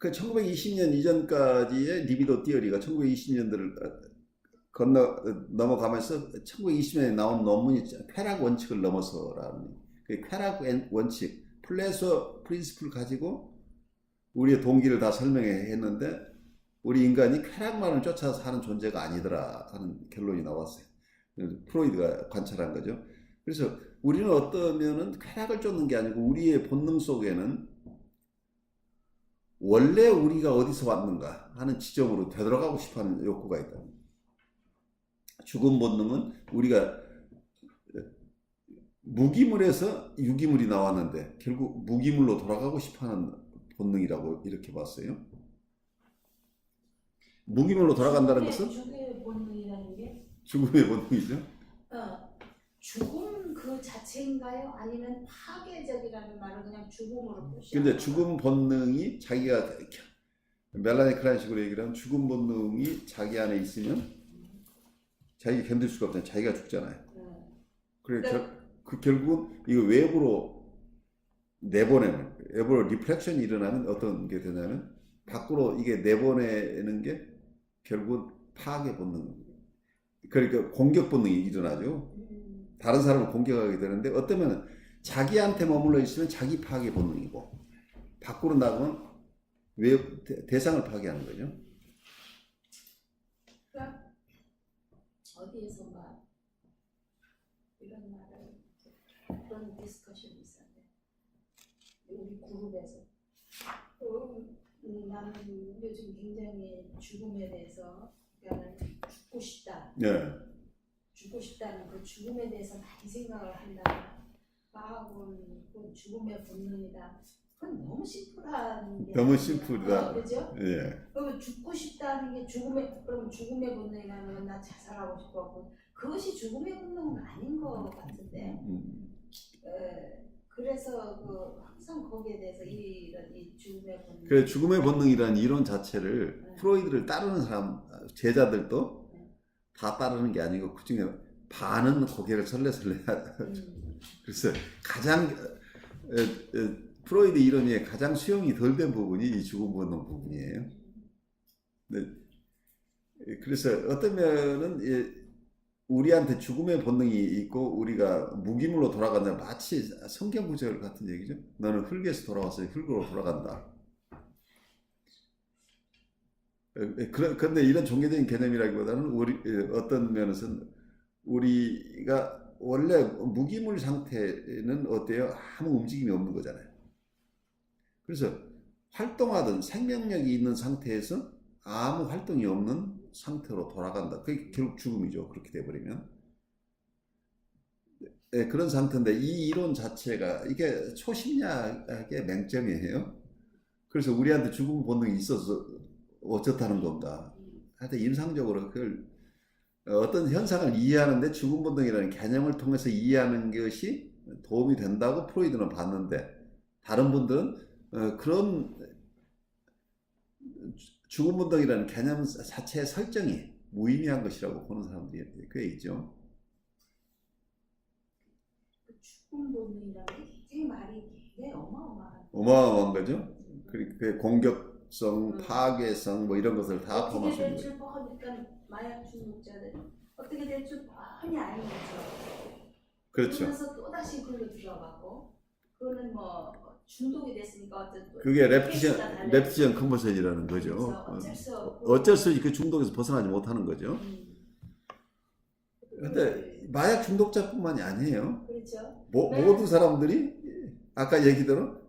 그 1920년 이전까지의 리비도 티어리가 1920년대를 넘어가면서 1920년에 나온 논문이 쾌락 원칙을 넘어서라는 그 쾌락 원칙, 플레서 프린시플 가지고 우리의 동기를 다 설명해 했는데 우리 인간이 쾌락만을 쫓아서 사는 존재가 아니더라 하는 결론이 나왔어요. 프로이드가 관찰한 거죠. 그래서 우리는 어떠면은 쾌락을 쫓는 게 아니고 우리의 본능 속에는 원래 우리가 어디서 왔는가 하는 지점으로 되돌아가고 싶어하는 욕구가 있다. 죽음 본능은 우리가 무기물에서 유기물이 나왔는데 결국 무기물로 돌아가고 싶어하는 본능이라고 이렇게 봤어요. 무기물로 돌아간다는 것은 죽음의 본능이라는 게 죽음의 본능이죠. 죽음 그 자체인가요? 아니면 파괴적이라는 말을 그냥 죽음으로 표시하는 근데 죽음 본능이 자기가 멜라니 클라인식으로 얘기를 하면 죽음 본능이 자기 안에 있으면 자기가 견딜 수가 없잖아요. 자기가 죽잖아요. 그래 결국은 이거 외부로 내보내는 외부로 리플렉션이 일어나면 어떤 게 되냐면 밖으로 이게 내보내는 게 결국은 파괴 본능, 그러니까 공격 본능이 일어나죠. 다른 사람을 공격하게 되는데 어떠면 자기한테 머물러 있으면 자기 파괴 본능이고 밖으로 나가면 대상을 파괴하는 거죠. 그러니까 어디에선가 이런 말을 그런 디스커션이 있었는데 우리 그룹에서 나는 요즘 굉장히 죽음에 대해서 그러니까 죽고 싶다. 네. 죽고 싶다는 그 죽음에 대해서 많이 생각을 한다. 과학은 그 죽음의 본능이다. 그건 너무 심플한 게 너무 심플이다. 그죠? 예. 그러면 죽고 싶다는 게 그럼 죽음의 본능이라는 건 나 자살하고 싶었고 그것이 죽음의 본능은 아닌 것 같은데. 그래서 항상 거기에 대해서 이 죽음의 본능. 그래 죽음의 본능이라는 이론 자체를 프로이드를 따르는 사람 제자들도 다 따르는 게 아니고 그 중에 반은 고개를 설레설레 그래서 가장 프로이드 이론의 가장 수용이 덜 된 부분이 이 죽음 본능 부분이에요. 네. 그래서 어떠면은 우리한테 죽음의 본능이 있고 우리가 무기물로 돌아간다 마치 성경 구절 같은 얘기죠. 너는 흙에서 돌아와서 흙으로 돌아간다. 그런데 이런 종교적인 개념이라기보다는 우리 어떤 면에서는 우리가 원래 무기물 상태는 어때요? 아무 움직임이 없는 거잖아요. 그래서 활동하던 생명력이 있는 상태에서 아무 활동이 없는 상태로 돌아간다. 그게 결국 죽음이죠. 그렇게 돼버리면. 네, 그런 상태인데 이 이론 자체가 이게 초심약의 맹점이에요. 그래서 우리한테 죽음 본능이 있어서 어쩌다는 건가. 하여튼 임상적으로 그걸 어떤 현상을 이해하는데 죽음 본능이라는 개념을 통해서 이해하는 것이 도움이 된다고 프로이드는 봤는데 다른 분들은 그런 죽음 본능이라는 개념 자체의 설정이 무의미한 것이라고 보는 사람들이 꽤 있죠. 죽음 본능이라는 게 굉장히 말이 되게 어마어마한 거죠. 그 공격성, 파괴성 뭐 이런 것을 다 포함할 수 있는 거죠. 그러니까 마약 중독자들이 어떻게 될 줄 뻔히 아는 거죠. 그렇죠. 그래서 또 다시 글로 들어가고 그거는 뭐 중독이 됐으니까 어쨌든 그게 랩티션 컨버션이라는 거죠. 어쩔 수 없이 그 중독에서 벗어나지 못하는 거죠. 근데 마약 중독자뿐만이 아니에요. 그렇죠. 모든 사람들이 아까 얘기대로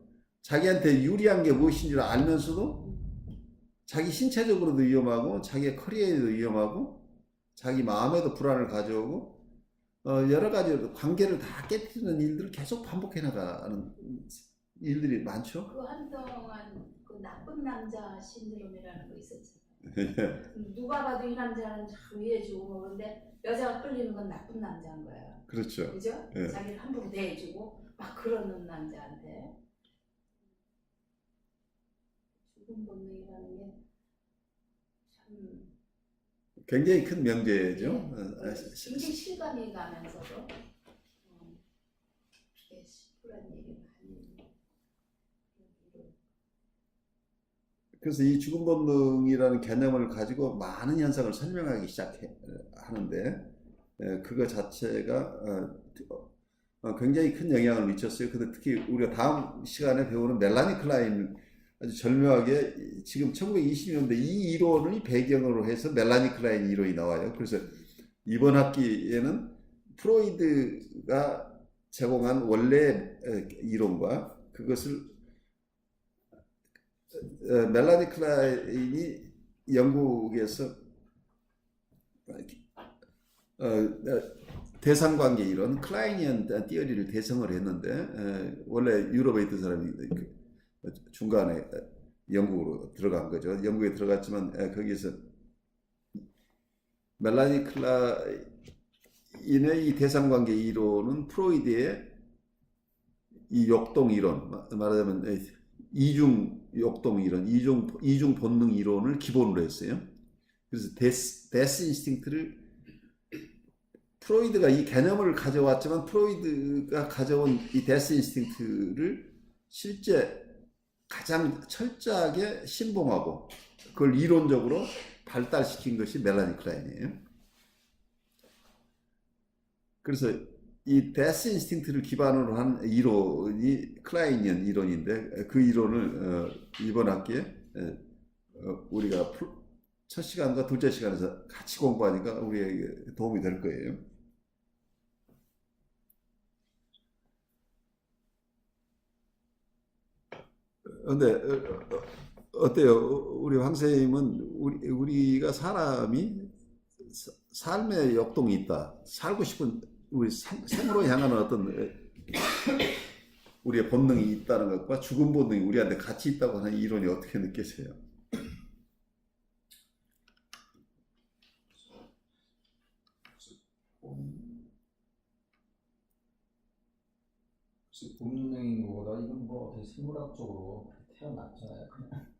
자기한테 유리한 게 무엇인 줄 알면서도 자기 신체적으로도 위험하고 자기의 커리어에도 위험하고 자기 마음에도 불안을 가져오고 여러 가지 관계를 다 깨뜨리는 일들을 계속 반복해 나가는 일들이 많죠. 그 한동안 그 나쁜 남자 신드롬이라는 거 있었잖아요. 누가 봐도 이 남자는 참 위해주고 그런데 여자가 끌리는 건 나쁜 남자인 거예요. 그렇죠. 그죠? 네. 자기를 함부로 대해주고 막 그러는 남자한테 죽음 본능이라는 게 참 굉장히 큰 명제죠. 굉장히 실감이 가면서도 그게 심플한 얘기가 아니에요. 그래서 이 죽음 본능이라는 개념을 가지고 많은 현상을 설명하기 시작하는데 그거 자체가 굉장히 큰 영향을 미쳤어요. 근데 특히 우리가 다음 시간에 배우는 멜라니 클라인 아주 절묘하게 지금 1920년대 이 이론을 배경으로 해서 멜라니 클라인 이론이 나와요. 그래서 이번 학기에는 프로이드가 제공한 원래 이론과 그것을 멜라니 클라인이 영국에서 대상관계 이론 클라이니언 띠어리를 대성을 했는데 원래 유럽에 있던 사람이 중간에 영국으로 들어간 거죠. 영국에 들어갔지만 거기에서 멜라니 클라인의 이 대상관계 이론은 프로이드의 이 역동 이론, 말하자면 이중 역동 이론, 이중 본능 이론을 기본으로 했어요. 그래서 데스 인스팅크를 프로이드가 이 개념을 가져왔지만 프로이드가 가져온 이 데스 인스팅크를 실제 가장 철저하게 신봉하고 그걸 이론적으로 발달시킨 것이 멜라니 클라인이에요. 그래서 이 데스 인스팅크를 기반으로 한 이론이 클라이니언 이론인데 그 이론을 이번 학기에 우리가 첫 시간과 둘째 시간에서 같이 공부하니까 우리에게 도움이 될 거예요. 근데 어때요? 우리 황 선생님은 우리가 사람이 삶의 역동이 있다. 살고 싶은 우리 생으로 향하는 어떤 우리의 본능이 있다는 것과 죽음 본능이 우리한테 같이 있다고 하는 이론이 어떻게 느껴져요? 본능인 것보다 이건 뭐 어떻게 생물학적으로 태어났잖아요. 그냥.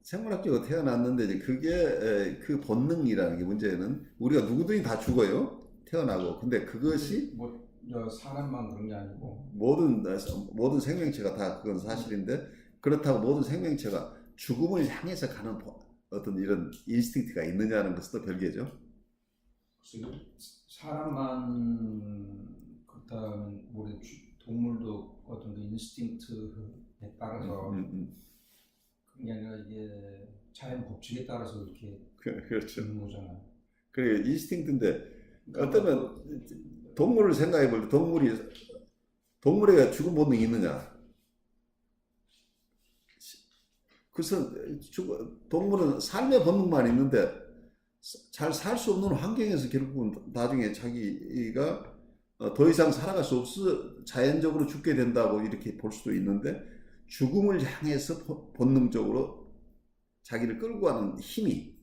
생물학적으로 태어났는데 이제 그게 그 본능이라는 게 문제는 우리가 누구든지 다 죽어요. 태어나고. 근데 그것이 뭐 사람만 그런 게 아니고 모든 생명체가 다 그건 사실인데 그렇다고 모든 생명체가 죽음을 향해서 가는 어떤 이런 인스팅트가 있느냐는 것은 또 별개죠. 사람만 그렇다면 우리 동물도 어떤 그 인스팅트에 따라서 그게 아니라 이게 자연 법칙에 따라서 이렇게 그렇죠. 되는 거잖아요. 그래 인스팅트인데 어쩌면 동물을 생각해 볼 때 동물에 죽음 본능이 있느냐? 그래서 동물은 삶의 본능만 있는데 잘 살 수 없는 환경에서 결국은 나중에 자기가 더 이상 살아갈 수 없어 자연적으로 죽게 된다고 이렇게 볼 수도 있는데 죽음을 향해서 본능적으로 자기를 끌고 가는 힘이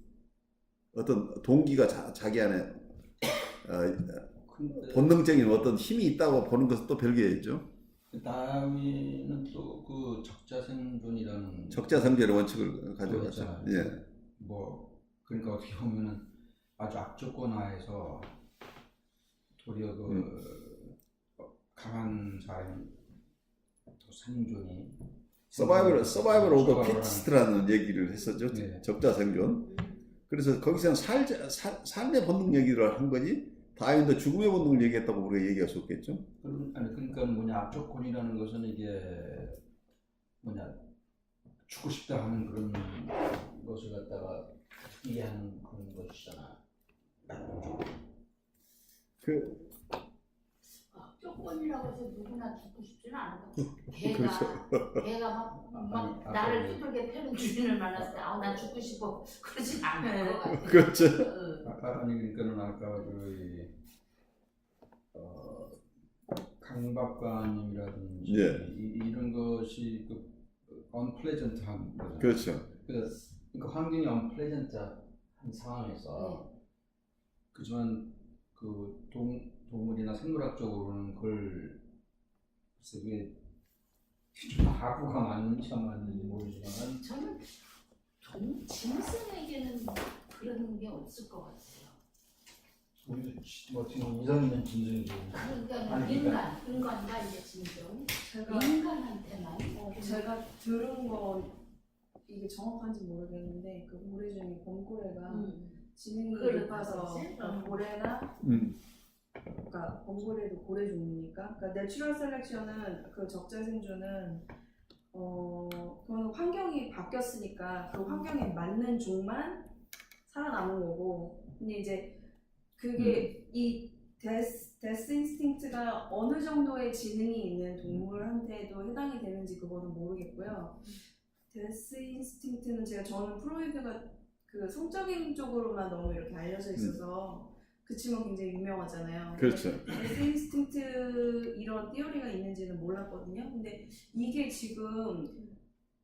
어떤 동기가 자기 안에 본능적인 어떤 힘이 있다고 보는 것은 또 별개죠. 다윈은 또 그 적자생존이라는 적자생존의 원칙을 가져갔죠. 있잖아요. 예. 뭐 그러니까 어떻게 보면은 아주 악조건 하에서 도리어 그 강한 자의 생존이 서바이벌 오브 피티스트라는 얘기를 했었죠. 네. 적자생존. 그래서 거기서는 삶의 본능 얘기를 한 거지 다윈도 죽음의 본능을 얘기했다고 우리가 얘기할 수 없겠죠. 그러니까 뭐냐 악조건이라는 것은 이게 뭐냐 죽고 싶다 하는 그런 것을 갖다가 이해하는 그런 것이잖아. 조건이라고 해서 누구나 죽고 싶지는 않아. 그렇죠. 걔가 막 나를 휘둘게 패는 주인을 만났을 때, 난 죽고 싶어. 그러진 않을 것 같아. 그렇죠. 아니 그러니까는 아까 강박관념이라든지 예. 이런 것이 그 unpleasant한 거잖아요. 그렇죠. 그러니까 환경이 unpleasant한 상황에서 그지만 그 동물이나 생물학적으로는 그걸 글쎄 그게 좀 하부가 맞는지 안 맞는지 모르지만 저는 짐승에게는 그런 게 없을 것 같아요. 우리도 뭐 지금 이성이면 진성이죠. 그러니까 아니, 인간과 이제 진정. 제가 인간한테만. 제가 들은 거 이게 정확한지 모르겠는데 그 고래 중에 범고래가 지능이 높아서 고래나 그러니까 범고래도 고래 종류니까 그러니까 내추럴 셀렉션은 그 적재 생존은 그거는 환경이 바뀌었으니까 그 환경에 맞는 종만 살아남은 거고 근데 이제 그게 이 데스 인스팅트가 어느 정도의 지능이 있는 동물한테도 해당이 되는지 그거는 모르겠고요. 데스 인스팅트는 저는 프로이드가 그 성적인 쪽으로만 너무 이렇게 알려져 있어서 그 친구가 굉장히 유명하잖아요. 그렇죠. 데스 인스팅트 이런 띠어리가 있는지는 몰랐거든요. 근데 이게 지금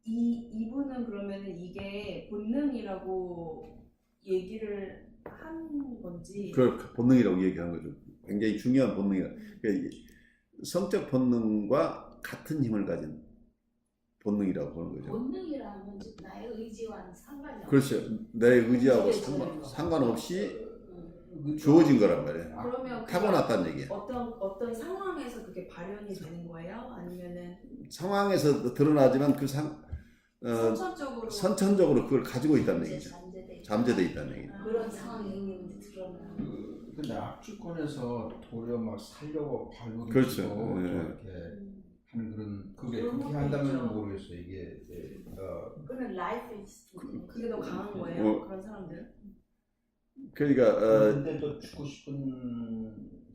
이분은 그러면은 이게 본능이라고 얘기를 한 건지 그 본능이라고 얘기하는 거죠. 굉장히 중요한 본능이라. 그러니까 성적 본능과 같은 힘을 가진 본능이라고 보는 거죠. 본능이라면 즉 나의 의지와는 상관이 없어. 그렇죠. 내 의지하고 상관없이 주어진 거란 말이에요. 그러면 그게 타고났다는 얘기예요. 어떤 상황에서 그게 발현이 되는 거예요? 아니면은 상황에서 드러나지만 그 선천적으로 선천적으로 그걸 가지고 있다는 이제 얘기죠. 잠재돼 잠재돼 있다는 얘기죠. 그런 상황이 있는데 드러나. 근데 압축권에서 도려 막 살려고 발부리고 그렇죠. 이렇게 하는 그런 그게 그런 그렇게 것도 한다면 있죠. 모르겠어요. 이게 그는 라이프 인스팅트. 그게 더 강한 거예요? 어. 그런 사람들? 그러니까 근데 또 죽고 싶은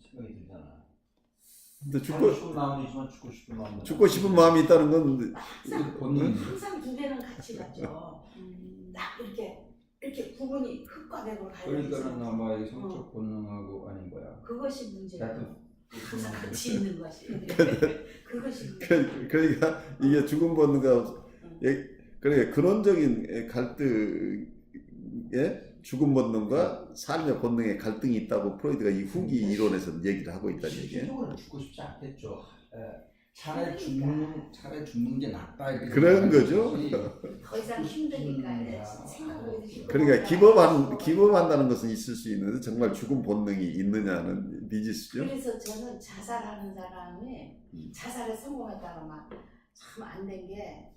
생각이 들잖아. 근데 살고 싶은 마음도 있지만 죽고 싶은 마음이 있다는 건 항상 본능. 항상 두 개는 같이 갔죠. 딱 이렇게 구분이 흙과 백으로 갈려있어. 그러니까는 아마 이 성적 본능하고 아닌 거야. 그것이 문제예요. 나도 항상 같이 있는 것이. 그것이 문제. 그러니까 이게 죽음 본능과 그러니까 근원적인 갈등에 죽음 본능과 삶의 본능의 갈등이 있다고 프로이드가 이 후기 이론에서 얘기를 하고 있다는 얘기예요. 실질적으로 죽고 싶지 않겠죠. 차라리 죽는 게 낫다 이렇게 그런 거죠. 더 이상 힘드니까 생각을 그러니까 기법한다는 것은 있을 수 있는데 정말 죽음 본능이 있느냐는 미지수죠. 그래서 저는 자살하는 사람이 자살에 성공했다가 막 참 안 된 게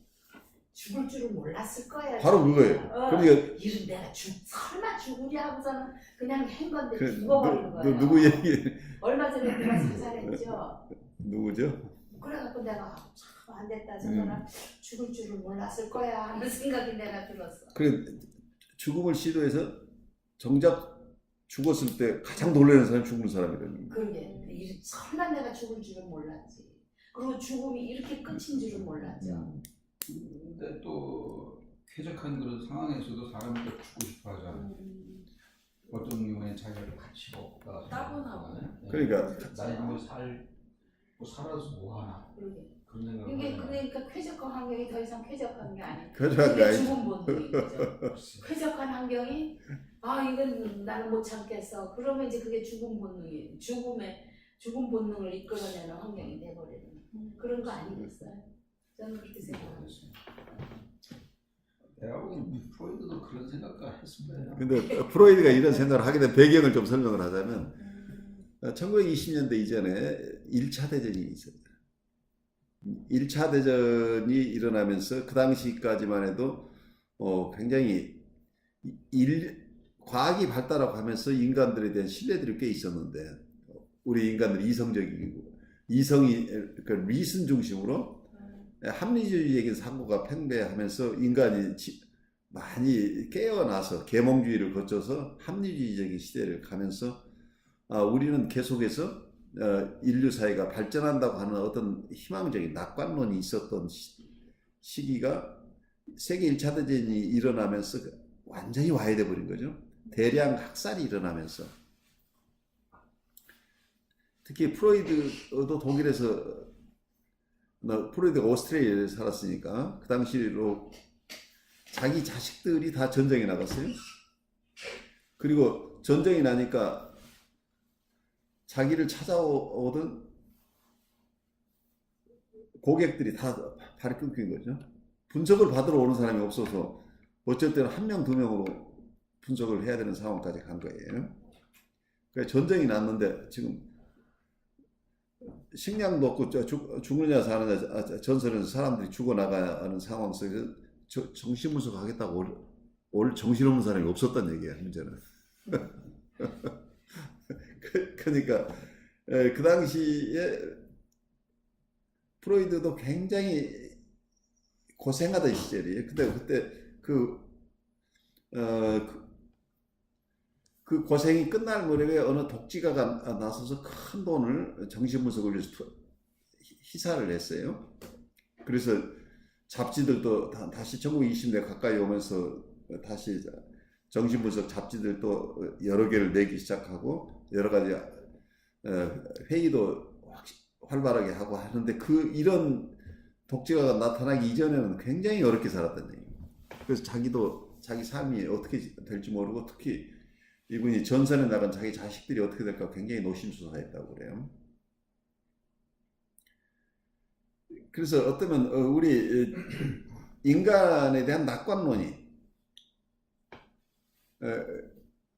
죽을 줄은 몰랐을 거예요. 바로 그거예요. 그러니까 이런 내가 설마 죽으랴 하고서는 그냥 한 건데 그, 죽어버린 거예요. 누구 얘기? 얼마 전에 누가 자살했죠. 누구죠? 그래갖고 내가 참 안 됐다 저거는 죽을 줄은 몰랐을 거야 하는 생각이 내가 들었어. 그래 죽음을 시도해서 정작 죽었을 때 가장 놀라는 사람이 죽는 사람이라는 거예요. 그러게 설마 내가 죽을 줄은 몰랐지. 그리고 죽음이 이렇게 끝인 줄은 몰랐죠. 근데 또 쾌적한 그런 상황에서도 사람이 또 죽고 싶어 하잖아. 어떤 경우에 자기가 가치가 없다. 따분하고. 그러니까 나 뭐 살아서 뭐 하나. 그러게. 그런 생각을 이게 하잖아. 그러니까 쾌적한 환경이 더 이상 쾌적한 게 아니고 쾌적한 게 그게 아니죠. 죽음 본능인 거죠. 쾌적한 환경이 이건 나는 못 참겠어. 그러면 이제 그게 죽음 본능이 죽음 본능을 이끌어내는 환경이 돼버리는 그런 거 아니겠어요? 저는 그렇게 생각합니다. 내가 보기엔 프로이드도 그런 생각을 했을 거예요. 근데 프로이드가 이런 생각을 하게 된 배경을 좀 설명을 하자면 1920년대 이전에 1차 대전이 있었어요. 1차 대전이 일어나면서 그 당시까지만 해도 굉장히 과학이 발달하고 하면서 인간들에 대한 신뢰들이 꽤 있었는데 우리 인간들이 이성적이고 그 리슨 중심으로 합리주의적인 사고가 팽배하면서 인간이 많이 깨어나서 계몽주의를 거쳐서 합리주의적인 시대를 가면서 우리는 계속해서 인류 사회가 발전한다고 하는 어떤 희망적인 낙관론이 있었던 시기가 세계 1차 대전이 일어나면서 완전히 와해돼 버린 거죠. 대량 학살이 일어나면서 특히 프로이드도 독일에서 프로이드가 오스트레일리아에 살았으니까 그 당시로 자기 자식들이 다 전쟁에 나갔어요. 그리고 전쟁이 나니까 자기를 찾아오던 고객들이 다 발이 끊긴 거죠. 분석을 받으러 오는 사람이 없어서 어쩔 때는 한 명, 두 명으로 분석을 해야 되는 상황까지 간 거예요. 그 전쟁이 났는데 지금 식량도 없고 죽느냐 사느냐 전선에서 사람들이 죽어나가는 상황 속에서 정신분석하겠다고 올 정신없는 사람이 없었단 얘기야 문제는. 그러니까 그 당시에 프로이드도 굉장히 고생하던 시절이에요. 근데 그때 그 고생이 끝날 무렵에 어느 독지가가 나서서 큰 돈을 정신분석을 위해서 희사를 했어요. 그래서 잡지들도 다시 1920년대 가까이 오면서 다시 정신분석 잡지들도 여러 개를 내기 시작하고 여러 가지 회의도 활발하게 하고 하는데 이런 독지가가 나타나기 이전에는 굉장히 어렵게 살았던 얘기예요. 그래서 자기 삶이 어떻게 될지 모르고 특히 이분이 전선에 나간 자기 자식들이 어떻게 될까 굉장히 노심초사했다고 그래요. 그래서 어쩌면 우리 인간에 대한 낙관론이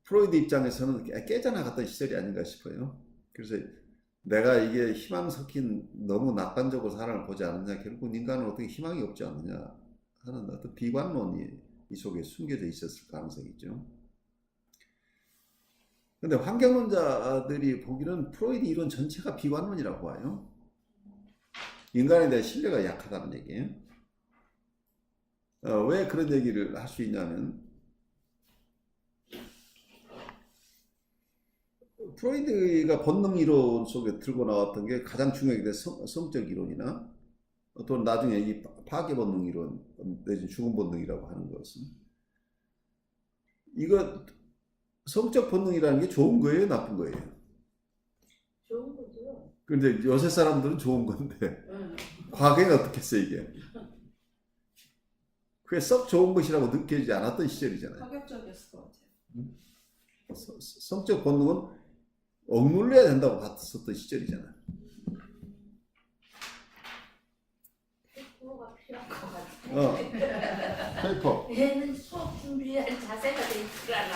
프로이드 입장에서는 깨져나갔던 시절이 아닌가 싶어요. 그래서 내가 이게 희망 섞인 너무 낙관적으로 사람을 보지 않느냐, 결국 인간은 어떻게 희망이 없지 않느냐 하는 어떤 비관론이 이 속에 숨겨져 있었을 가능성이 있죠. 근데 환경론자들이 보기는 프로이드 이론 전체가 비관론이라고 봐요. 인간에 대한 신뢰가 약하다는 얘기예요. 왜 그런 얘기를 할 수 있냐면 프로이드가 본능 이론 속에 들고 나왔던 게 가장 중요하게 된 성적 이론이나 또 나중에 이 파괴 본능 이론 내지 죽음 본능이라고 하는 것은 이거 성적 본능이라는 게 좋은 거예요, 나쁜 거예요? 좋은 거죠. 근데 요새 사람들은 좋은 건데 과거에는 어떻겠어요 이게? 그게 썩 좋은 것이라고 느껴지지 않았던 시절이잖아요. 파격적이었을 것 같아요. 성적 본능은 억눌려야 된다고 봤었던 시절이잖아요. 페이퍼가 필요한 것 같아요. 페이퍼. 얘는 수업 준비할 자세가 돼 있을 않아.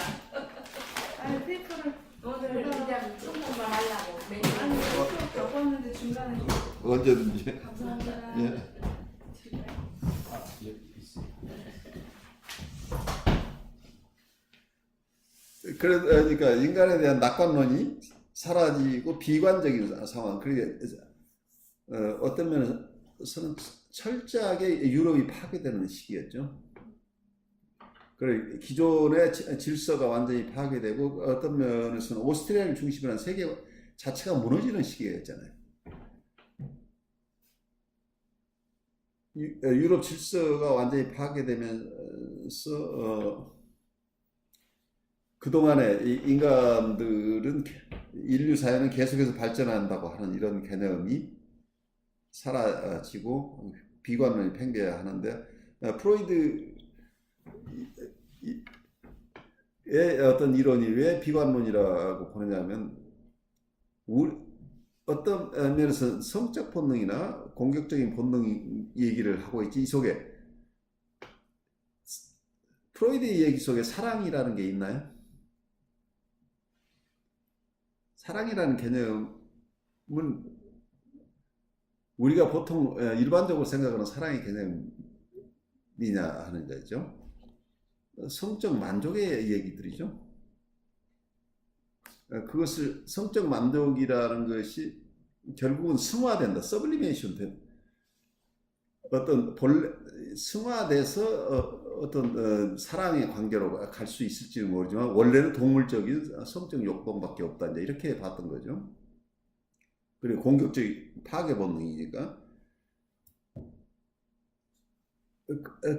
아니 페이퍼를 오늘 그냥 조금만 하려고. 아니 페이퍼 겪었는데 중간에 언제든지. 감사합니다. 예. 그러니까 인간에 대한 낙관론이 사라지고 비관적인 상황. 그게 어떤 면에서는 철저하게 유럽이 파괴되는 시기였죠. 그래 기존의 질서가 완전히 파괴되고 어떤 면에서는 오스트리아를 중심으로 한 세계 자체가 무너지는 시기였잖아요. 유럽 질서가 완전히 파괴되면서 그동안에 인간들은 인류 사회는 계속해서 발전한다고 하는 이런 개념이 사라지고 비관론이 팽배하는데 프로이드의 어떤 이론이 왜 비관론이라고 보느냐면 어떤 면에서 성적 본능이나 공격적인 본능 얘기를 하고 있지 이 속에 프로이드 얘기 속에 사랑이라는 게 있나요? 사랑이라는 개념은 우리가 보통 일반적으로 생각하는 사랑의 개념이냐 하는 거죠. 성적 만족의 얘기들이죠. 그것을 성적 만족이라는 것이 결국은 승화된다, 서블리메이션 된 어떤 승화돼서 어떤 사랑의 관계로 갈 수 있을지는 모르지만 원래는 동물적인 성적 욕망밖에 없다 이제 이렇게 봤던 거죠. 그리고 공격적인 파괴 본능이니까.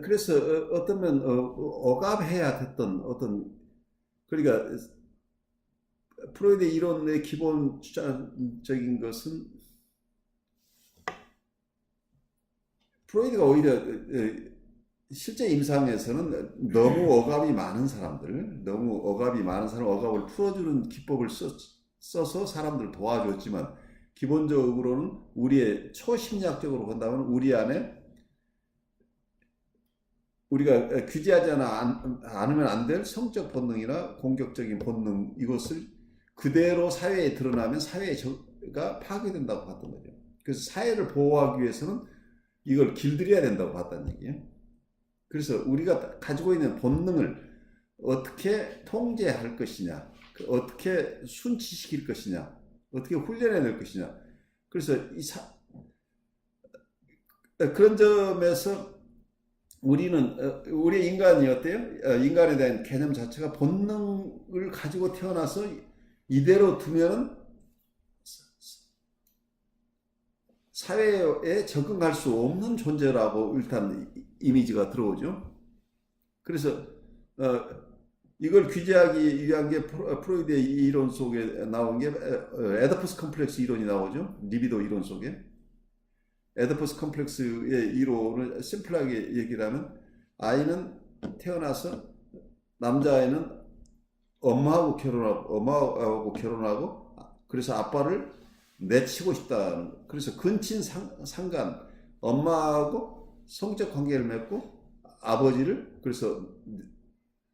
그래서 어떤 면 억압해야 됐던 어떤 그러니까 프로이드 이론의 기본 주장적인 것은 프로이드가 오히려 실제 임상에서는 너무 억압이 많은 사람들, 억압을 풀어주는 기법을 써서 사람들을 도와줬지만 기본적으로는 우리의 초심리학적으로 본다면 우리 안에 우리가 규제하지 않으면 안 될 성적 본능이나 공격적인 본능 이것을 그대로 사회에 드러나면 사회가 파괴된다고 봤던 거죠. 그래서 사회를 보호하기 위해서는 이걸 길들여야 된다고 봤다는 얘기예요. 그래서 우리가 가지고 있는 본능을 어떻게 통제할 것이냐, 어떻게 순치시킬 것이냐, 어떻게 훈련해낼 것이냐. 그래서 그런 점에서 우리 인간이 어때요? 인간에 대한 개념 자체가 본능을 가지고 태어나서 이대로 두면은 사회에 적응할 수 없는 존재라고 일단 이미지가 들어오죠. 그래서 이걸 규제하기 위한 게 프로이드의 이론 속에 나온 게 에더퍼스 컴플렉스 이론이 나오죠. 리비도 이론 속에. 에더퍼스 컴플렉스의 이론을 심플하게 얘기를 하면 아이는 태어나서 남자아이는 엄마하고 결혼하고 그래서 아빠를 내치고 싶다. 그래서 근친 상간 엄마하고 성적 관계를 맺고 아버지를 그래서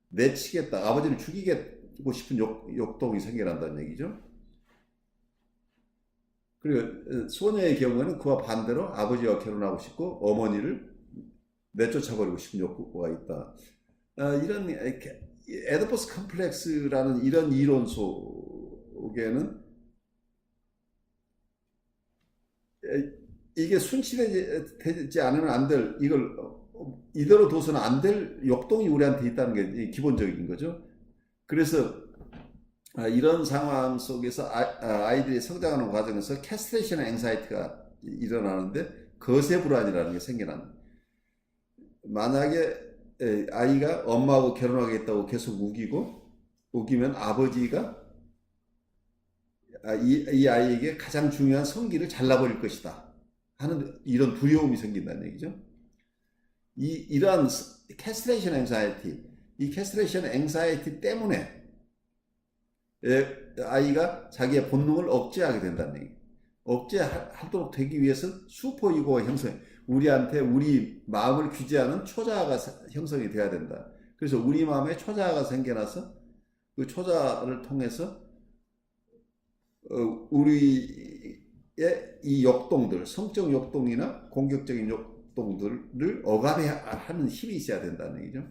내치겠다. 아버지를 죽이고 싶은 욕동이 생겨난다는 얘기죠. 그리고 소녀의 경우에는 그와 반대로 아버지와 결혼하고 싶고 어머니를 내쫓아버리고 싶은 욕구가 있다. 이런 에더퍼스 컴플렉스라는 이런 이론 속에는 이게 순치되지 않으면 안 될, 이걸 이대로 둬서는 안 될 욕동이 우리한테 있다는 게 기본적인 거죠. 그래서 이런 상황 속에서 아이들이 성장하는 과정에서 캐스트레이션 앵사이티가 일어나는데 거세 불안이라는 게 생겨납니다. 만약에 아이가 엄마하고 결혼하겠다고 계속 우기면 아버지가 이 아이에게 가장 중요한 성기를 잘라버릴 것이다 하는 이런 두려움이 생긴다는 얘기죠. 이러한 캐스트레이션 앵사이티, 이 캐스트레이션 앵사이티 때문에 아이가 자기의 본능을 억제하게 된다는 얘기. 억제하도록 되기 위해서 슈퍼 이고가 우리한테 우리 마음을 규제하는 초자아가 형성이 돼야 된다. 그래서 우리 마음에 초자아가 생겨나서 그 초자아를 통해서 우리의 이 욕동들, 성적 욕동이나 공격적인 욕동들을 억압하는 힘이 있어야 된다는 얘기죠.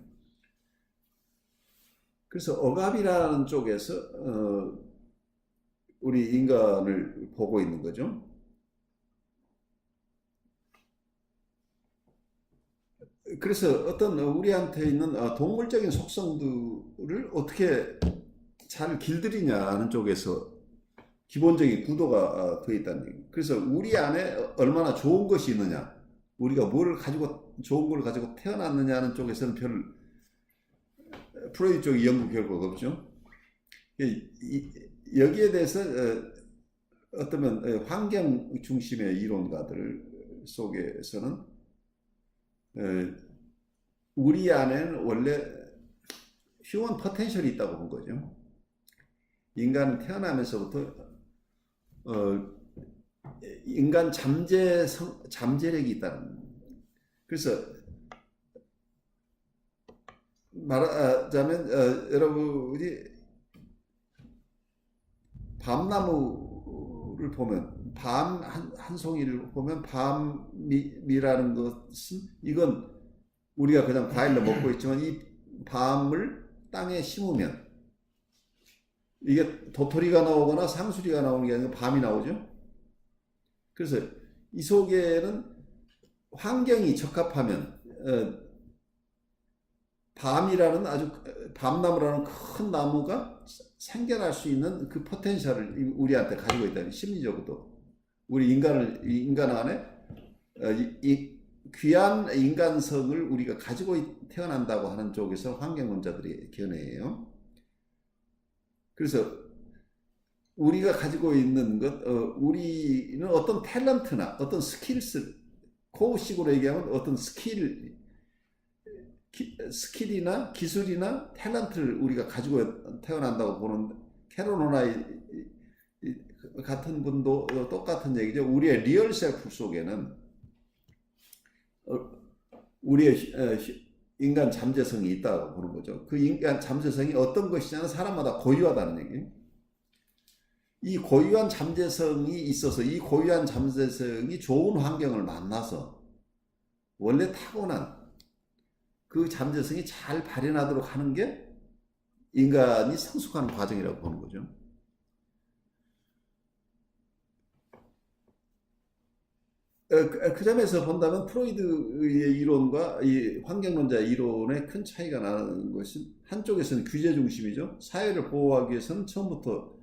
그래서 억압이라는 쪽에서 우리 인간을 보고 있는 거죠. 그래서 어떤 우리한테 있는 동물적인 속성들을 어떻게 잘 길들이냐 하는 쪽에서 기본적인 구도가 되어 있다는 얘기예요. 그래서 우리 안에 얼마나 좋은 것이 있느냐, 우리가 좋은 걸 가지고 태어났느냐 하는 쪽에서는 별 프로이드 쪽의 연구 결과가 없죠. 여기에 대해서 어쩌면 환경 중심의 이론가들 속에서는 우리 안에는 원래 휴먼 포텐셜이 있다고 본 거죠. 인간은 태어나면서부터 인간 잠재력이 있다는. 그래서 말하자면 여러분이 밤나무를 보면 밤 한 송이를 보면 밤이라는 것은 이건 우리가 그냥 과일로 먹고 있지만 이 밤을 땅에 심으면 이게 도토리가 나오거나 상수리가 나오는 게 아니라 밤이 나오죠. 그래서 이 속에는 환경이 적합하면 밤나무라는 큰 나무가 생겨날 수 있는 그 포텐셜을 우리한테 가지고 있다는, 심리적으로도 우리 인간 안에 이 귀한 인간성을 우리가 가지고 태어난다고 하는 쪽에서 환경론자들이 견해해요. 그래서 우리가 가지고 있는 것, 우리는 어떤 탤런트나 어떤 스킬스, 코우식으로 얘기하면 어떤 스킬이나 기술이나 탤런트를 우리가 가지고 태어난다고 보는 캐롤로나이 같은 분도 똑같은 얘기죠. 우리의 리얼 셀프 속에는 우리의 인간 잠재성이 있다고 보는 거죠. 그 인간 잠재성이 어떤 것이냐는 사람마다 고유하다는 얘기예요. 이 고유한 잠재성이 있어서 이 고유한 잠재성이 좋은 환경을 만나서 원래 타고난 그 잠재성이 잘 발현하도록 하는 게 인간이 성숙하는 과정이라고 보는 거죠. 그 점에서 본다면 프로이드의 이론과 이 환경론자의 이론의 큰 차이가 나는 것은 한쪽에서는 규제 중심이죠. 사회를 보호하기 위해서는 처음부터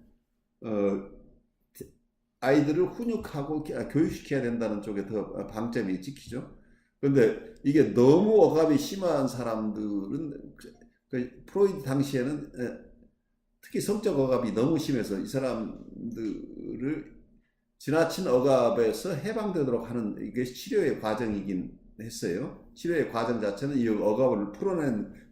아이들을 훈육하고 교육시켜야 된다는 쪽에 더 방점이 찍히죠. 그런데 이게 너무 억압이 심한 사람들은 프로이드 당시에는 특히 성적 억압이 너무 심해서 이 사람들을 지나친 억압에서 해방되도록 하는 이게 치료의 과정이긴 했어요. 치료의 과정 자체는 이 억압을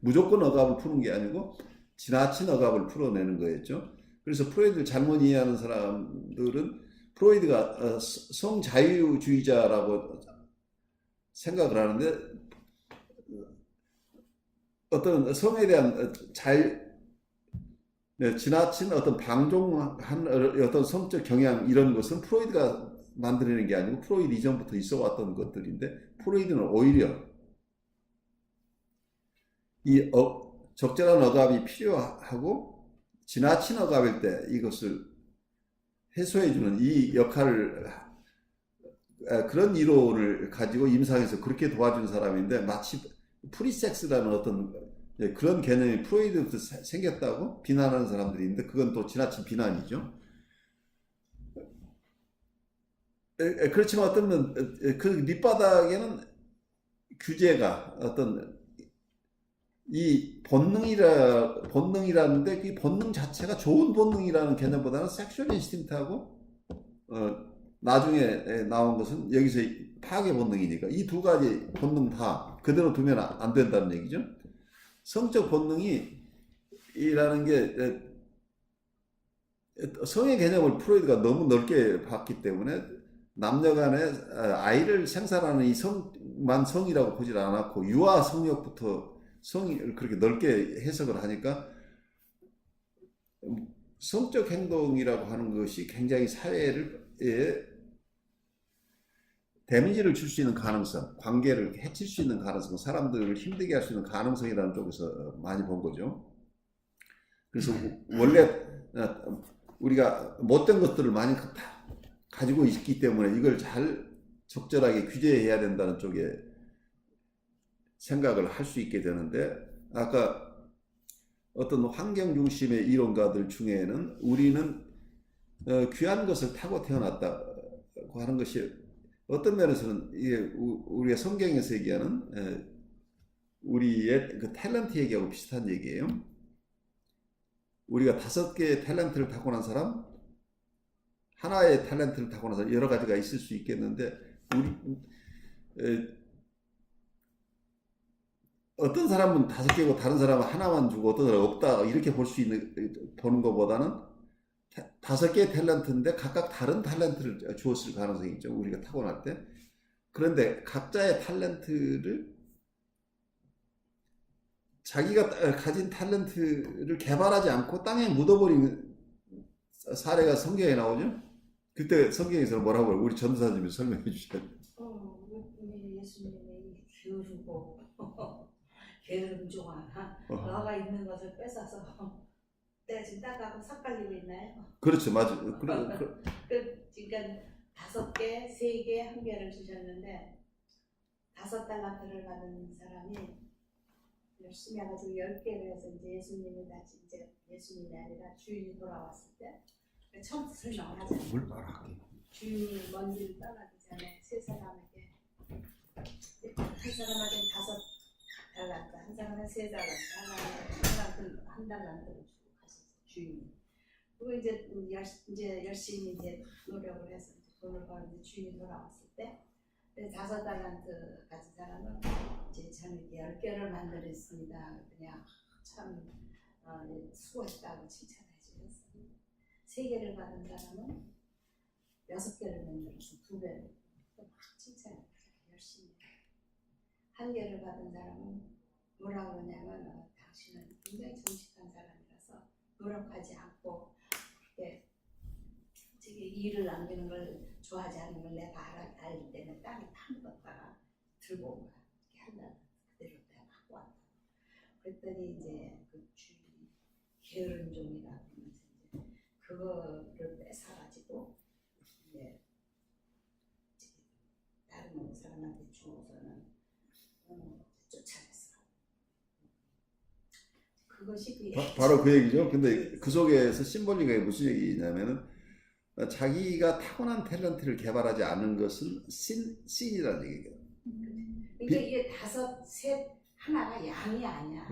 무조건 억압을 푸는 게 아니고 지나친 억압을 풀어내는 거였죠. 그래서 프로이드를 잘못 이해하는 사람들은 프로이드가 성자유주의자라고 생각을 하는데 어떤 성에 대한 지나친 어떤 방종한 어떤 성적 경향 이런 것은 프로이드가 만들어낸 게 아니고 프로이드 이전부터 있어 왔던 것들인데 프로이드는 오히려 이 적절한 억압이 필요하고 지나친 억압일 때 이것을 해소해주는 이 역할을 그런 이론을 가지고 임상에서 그렇게 도와준 사람인데 마치 프리섹스라는 어떤 그런 개념이 프로이드부터 생겼다고 비난하는 사람들이 있는데 그건 또 지나친 비난이죠. 그렇지만 어떤 그 밑바닥에는 규제가 어떤 이 본능이라는데 그 본능 자체가 좋은 본능이라는 개념보다는 섹슈얼 인스팅트하고 나중에 나온 것은 여기서 파괴 본능이니까 이 두 가지 본능 다 그대로 두면 안 된다는 얘기죠. 성적 본능이라는 게 성의 개념을 프로이드가 너무 넓게 봤기 때문에 남녀 간에 아이를 생산하는 이 성만 성이라고 보질 않았고 유아 성욕부터 성을 그렇게 넓게 해석을 하니까 성적 행동이라고 하는 것이 굉장히 사회에 데미지를 줄 수 있는 가능성, 관계를 해칠 수 있는 가능성, 사람들을 힘들게 할 수 있는 가능성이라는 쪽에서 많이 본 거죠. 그래서 원래 우리가 못된 것들을 많이 가지고 있기 때문에 이걸 잘 적절하게 규제해야 된다는 쪽에 생각을 할 수 있게 되는데 아까 어떤 환경 중심의 이론가들 중에는 우리는 귀한 것을 타고 태어났다고 하는 것이 어떤 면에서는 이게 우리가 성경에서 얘기하는 우리의 그 탤런트 얘기하고 비슷한 얘기예요. 우리가 5개의 탤런트를 타고난 사람, 하나의 탤런트를 타고난 사람 여러 가지가 있을 수 있겠는데 어떤 사람은 5개고 다른 사람은 하나만 주고 어떤 사람은 없다 이렇게 보는 것보다는 5개의 탤런트인데 각각 다른 탤런트를 주었을 가능성이 있죠. 우리가 타고날 때. 그런데 각자의 탤런트를 자기가 가진 탤런트를 개발하지 않고 땅에 묻어버린 사례가 성경에 나오죠. 그때 성경에서는 뭐라고 해요? 우리 전도사님이 설명해 주셔야 돼요. 우리 예수님이 기울고 게으름 종아 너가 있는 것을 뺏어서 내가 지금 닦아서 삭발리고 있나요? 그렇죠, 맞아요. 그러니까 5개, 3개, 1개를 주셨는데 5달란트를 받은 사람이 열심히 해가지고 10개를 해서 이제 예수님이 다시 이제 예수님이 아니라 주인이 돌아왔을 때 처음부터 설명을 하잖아요. 물 따라갈게요. 주인이 먼지를 떠나기 전에 3사람에게 한 사람에게 5달란트, 한 사람은 3달란트, 한 달란트를 주고 가셨어요. 주인이. 그리고 이제 열심히 이제 노력을 해서 돈을 버는데 주인이 돌아왔을 때 5달란트 가진 사람은 이제 저는 10개를 만들었습니다. 그냥 참 수고했다고 칭찬해 주셨어요. 3개를 받은 사람은 6개를 만들어서 2배를 막 칭찬해 열심히. 1개를 받은 사람은 뭐라고 하냐면 당신은 굉장히 정직한 사람이라서 노력하지 않고 그렇게 일을 남기는 걸 좋아하지 않는 걸 내가 알기 때문에 땅에 파묻었다가 들고 온 거야. 이렇게 한다. 그대로 내가 갖고 왔다. 그랬더니 이제 그 주인이 게으른종이라고 하면서 이제 그거를 뺏어가지고 이제 다른 사람한테 주고서는 쫓아냈어. 그것이 그 바로 그 얘기죠. 근데 그 속에서 심볼리가 무슨 얘기냐면은 자기가 타고난 탤런트를 개발하지 않은 것은 신이라는 얘기예요. 그러니까 이게 다섯, 셋, 하나가 양이 아니야.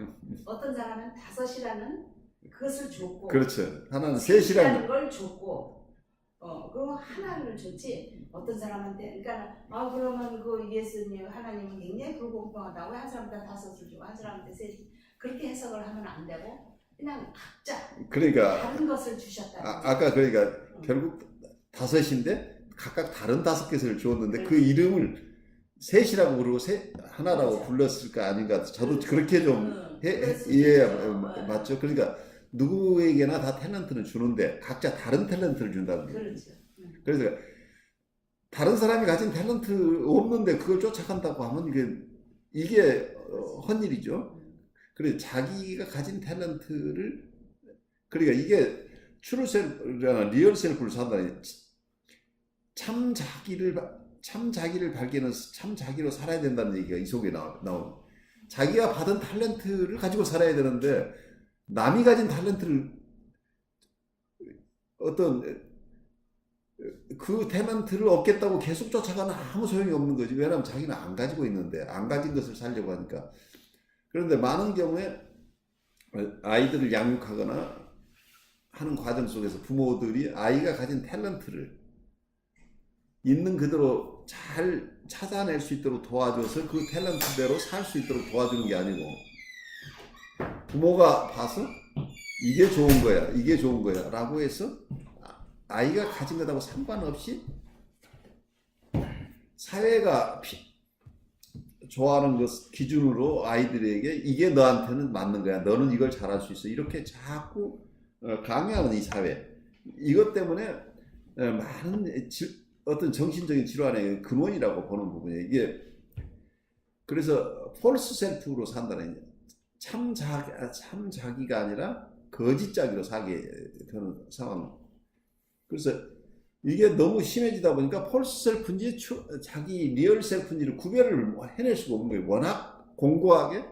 어떤 사람은 다섯이라는 그것을 줬고, 그렇죠. 하나는 셋이라는 셋이라는 걸 줬고, 그리고 하나를 줬지. 어떤 사람한테, 그러니까 그러면 그 예수님 하나님은 굉장히 불공평하다고 한 사람한테 다섯을 주고 한 사람한테 셋, 그렇게 해석을 하면 안 되고 그냥 각자 그러니까 다른 것을 주셨다. 아까 그러니까 결국 다섯인데 각각 다른 다섯 개를 주었는데 그 그렇지. 이름을 셋이라고 부르고 하나라고 그렇죠. 불렀을까 아닌가 저도 그렇게 좀 그럴 수도 이해 있죠. 맞죠. 그러니까 누구에게나 다 탤런트는 주는데 각자 다른 탤런트를 준다는 거예요. 그렇죠. 그래서 다른 사람이 가진 탤런트 없는데 그걸 쫓아간다고 하면 이게 헛일이죠. 그래서 자기가 가진 탤런트를 그러니까 이게 트루 셀프나 리얼 셀프를 산다니 참 자기를 발견해서 참 자기로 살아야 된다는 얘기가 이 속에 나오는 자기가 받은 탤런트를 가지고 살아야 되는데 남이 가진 탤런트를 어떤 그 탤런트를 얻겠다고 계속 쫓아가는 아무 소용이 없는 거지. 왜냐하면 자기는 안 가지고 있는데 안 가진 것을 살려고 하니까. 그런데 많은 경우에 아이들을 양육하거나 하는 과정 속에서 부모들이 아이가 가진 탤런트를 있는 그대로 잘 찾아낼 수 있도록 도와줘서 그 탤런트대로 살 수 있도록 도와주는 게 아니고 부모가 봐서 이게 좋은 거야, 이게 좋은 거야 라고 해서 아이가 가진 것하고 상관없이 사회가 좋아하는 것 기준으로 아이들에게 이게 너한테는 맞는 거야. 너는 이걸 잘할 수 있어. 이렇게 자꾸 강요하는 이 사회. 이것 때문에 많은 어떤 정신적인 질환의 근원이라고 보는 부분이에요. 이게 그래서 폴스 셀프로 산다는 참 자기가 아니라 거짓 자기로 살게 되는 상황. 그래서 이게 너무 심해지다 보니까 폴스 셀프인지 자기 리얼 셀프인지를 구별을 해낼 수가 없는 거예요. 워낙 공고하게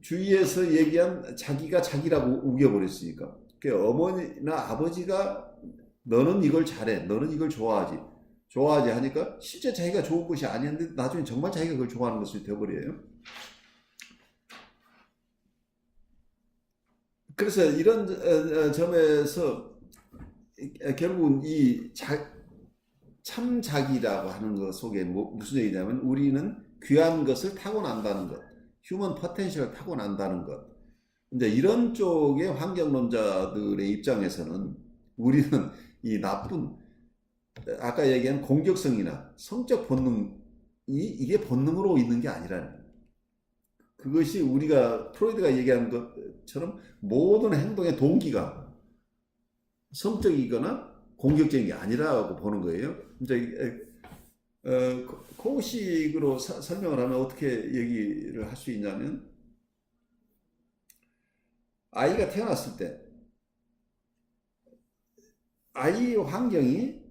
주위에서 얘기한 자기가 자기라고 우겨버렸으니까. 그러니까 어머니나 아버지가 너는 이걸 잘해, 너는 이걸 좋아하지 하니까 실제 자기가 좋은 것이 아니었는데 나중에 정말 자기가 그걸 좋아하는 것이 되어버려요. 그래서 이런 점에서 결국은 이 참 자기라고 하는 것 속에 무슨 얘기냐면 우리는 귀한 것을 타고난다는 것, 휴먼 포텐셜을 타고난다는 것. 이제 이런 쪽의 환경론자들의 입장에서는 우리는 이 나쁜 아까 얘기한 공격성이나 성적 본능이 이게 본능으로 있는 게 아니라는 거예요. 그것이 우리가 프로이드가 얘기한 것처럼 모든 행동의 동기가 성적이거나 공격적인 게 아니라고 보는 거예요. 이제 그 식으로 설명을 하면 어떻게 얘기를 할 수 있냐면 아이가 태어났을 때 아이 환경이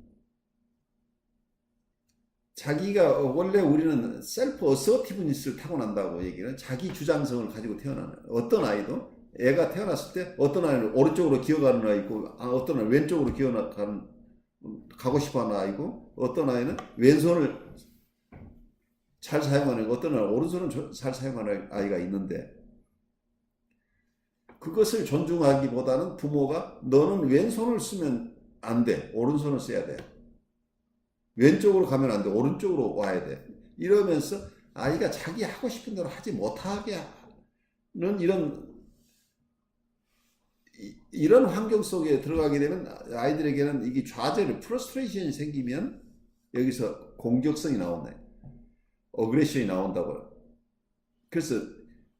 자기가 원래 우리는 셀프 어서티브니스를 타고난다고 얘기를 자기 주장성을 가지고 태어나는 어떤 아이도 애가 태어났을 때 어떤 아이는 오른쪽으로 기어가는 아이고 어떤 아이는 왼쪽으로 가고 싶어하는 아이고 어떤 아이는 왼손을 잘 사용하는 어떤 아이는 오른손을 잘 사용하는 아이가 있는데 그것을 존중하기보다는 부모가 너는 왼손을 쓰면 안 돼. 오른손을 써야 돼. 왼쪽으로 가면 안 돼. 오른쪽으로 와야 돼. 이러면서 아이가 자기 하고 싶은 대로 하지 못하게 하는 이런 환경 속에 들어가게 되면 아이들에게는 이게 좌절이 프러스트레이션이 생기면 여기서 공격성이 나오네. 어그레션이 나온다고. 그래서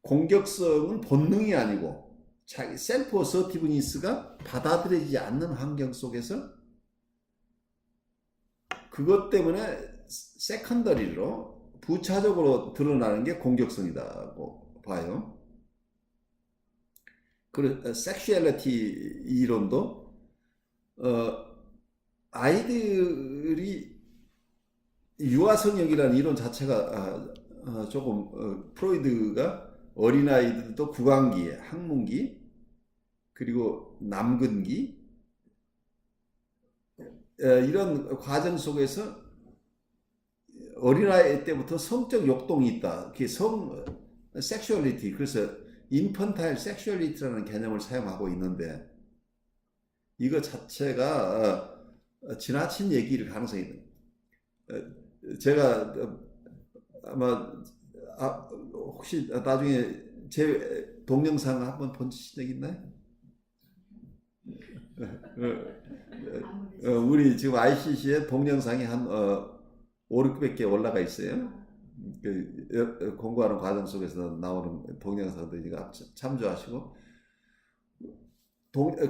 공격성은 본능이 아니고 자기 셀프 어서티브니스가 받아들여지지 않는 환경 속에서 그것 때문에 세컨더리로 부차적으로 드러나는 게 공격성이라고 봐요. 그리고 섹슈얼리티 이론도 아이들이 유아성역이라는 이론 자체가 조금 프로이드가 어린아이들도 구강기, 학문기, 그리고 남근기 이런 과정 속에서 어린아이 때부터 성적 욕동이 있다. 그게 섹슈얼리티, 그래서 인펀타일 섹슈얼리티라는 개념을 사용하고 있는데 이거 자체가 지나친 얘기일 가능성이 있는. 제가 아마 혹시 나중에 제 동영상 한번 본 적 있나요? 우리 지금 ICC에 동영상이 한 5, 600개 올라가 있어요. 공부하는 과정 속에서 나오는 동영상들 이거 참조하시고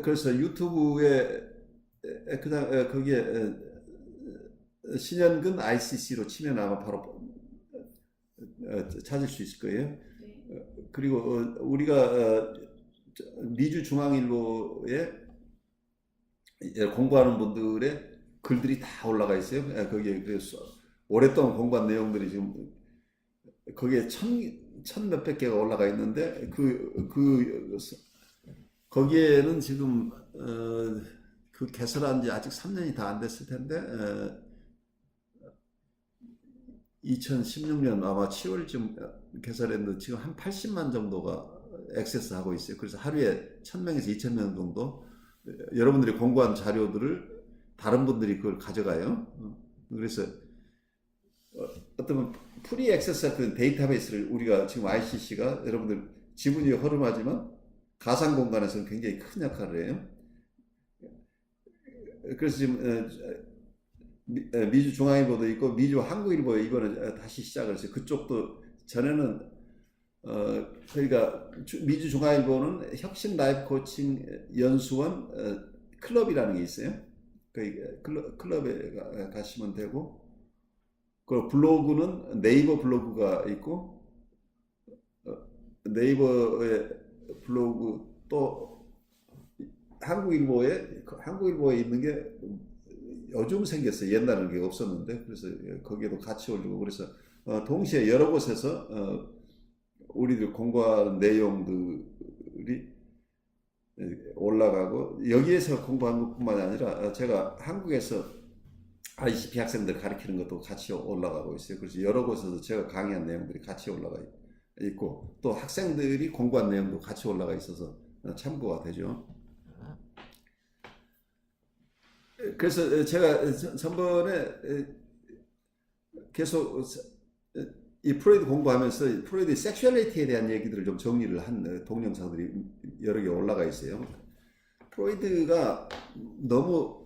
그래서 유튜브에 그냥 거기에 신현근 ICC로 치면 아마 바로 찾을 수 있을 거예요. 그리고 우리가 미주중앙일보에 공부하는 분들의 글들이 다 올라가 있어요. 거기에 그래서 오랫동안 공부한 내용들이 지금 거기에 천 몇백 개가 올라가 있는데 거기에는 지금 그 개설한 지 아직 3년이 다 안 됐을 텐데 2016년 아마 7월쯤 개설했는데 지금 한 80만 정도가 액세스하고 있어요. 그래서 하루에 1000명에서 2000명 정도 여러분들이 공부한 자료들을 다른 분들이 그걸 가져가요. 그래서 어떤 프리 액세스 데이터베이스를 우리가 지금 ICC가 여러분들 지분이 허름하지만 가상 공간에서는 굉장히 큰 역할을 해요. 그래서 지금 미주중앙일보도 있고 미주한국일보 이번에 다시 시작을 했어요. 그쪽도 전에는 그러니까 미주중앙일보는 혁신 라이프 코칭 연수원 클럽이라는 게 있어요. 그 클럽에 가시면 되고, 그 블로그는 네이버 블로그가 있고 네이버의 블로그 또 한국일보에 있는 게 요즘 생겼어요. 옛날에는 그게 없었는데 그래서 거기에도 같이 올리고 그래서 동시에 여러 곳에서 우리들 공부하는 내용들이 올라가고 여기에서 공부하는 것뿐만이 아니라 제가 한국에서 ICP 학생들 가르치는 것도 같이 올라가고 있어요. 그래서 여러 곳에서 제가 강의한 내용들이 같이 올라가 있고 또 학생들이 공부한 내용도 같이 올라가 있어서 참고가 되죠. 그래서 제가 전번에 계속 이 프로이드 공부하면서 프로이드의 섹슈얼리티에 대한 얘기들을 좀 정리를 한 동영상들이 여러 개 올라가 있어요. 프로이드가 너무